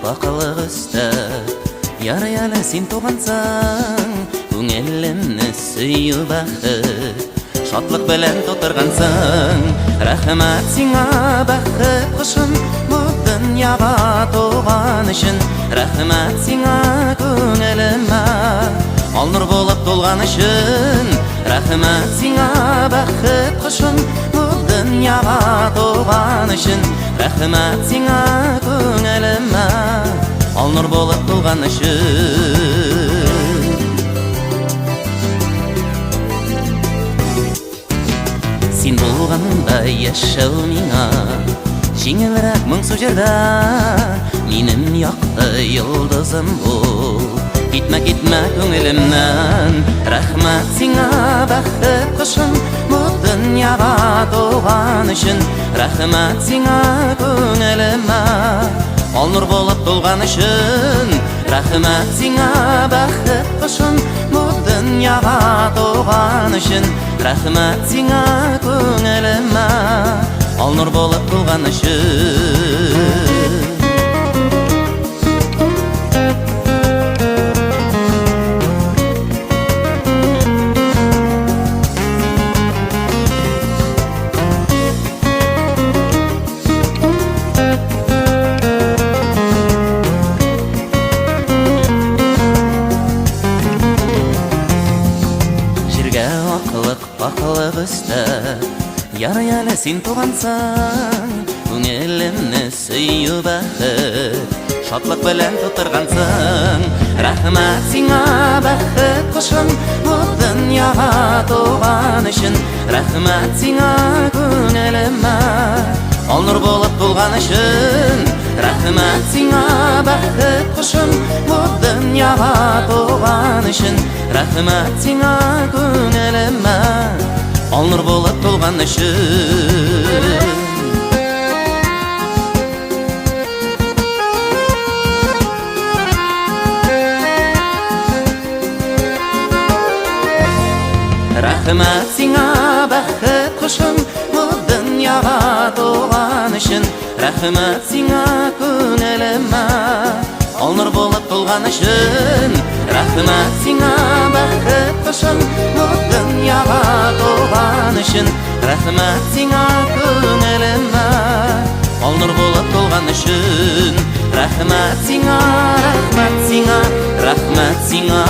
Бақылық үсті яры-ялы сен туғансың, көңілімні сүйі бақыт, шатлық білән тотырғансың. Рахмат сиңа бақыт құшын, бұл дүнияға туған үшін. Рахмат сиңа көңіліме ал нұр болып толған үшін. Рахмат сиңа бақыт құшын, бұл дүнияға туған үшін. Рахмат сиңа көңіліме ал нұр болып толған үшін. Сен болғанда яшау миңа жеңілірек мұңсу жерде, менің яқты йылдызым бұл. Кетме көңілімнен. Рахмат сиңа бақыт құшын, бұл дүнияға туған үшін. Рахмат сиңа көңіліме ал нұр болып толған үшін. Рахмат сиңа бақыт құшын, бұл дүнияға туған үшін. Рахмат сиңа көңіліме ал нұр болып толған үшін. Бақылық үсті яры-ялы сен туғансың, көңілімні сүйі бақыт, шатлық білән тотырғансың. Рахмат сиңа бақыт құшын, бұл дүнияға туған үшін. Рахмат сиңа көңіліме ал нұр болып толған үшін. Рахмат сиңа бақыт құшын, бұл дүнияға туған үшін. Рахмат сиңа көңіліме ал нұр болып толған үшін. Рахмат сиңа бақыт құшын, бұл дүнияға туған үшін. Рахмат сиңа көңіліме ал нұр болып толған үшін. Рахмат сиңа бақыт құшын, бұл дүнияға туған үшін. Рахмат сиңа көңіліме ал нұр болып толған үшін. Рахмат сиңа, рахмат сиңа, рахмат сиңа,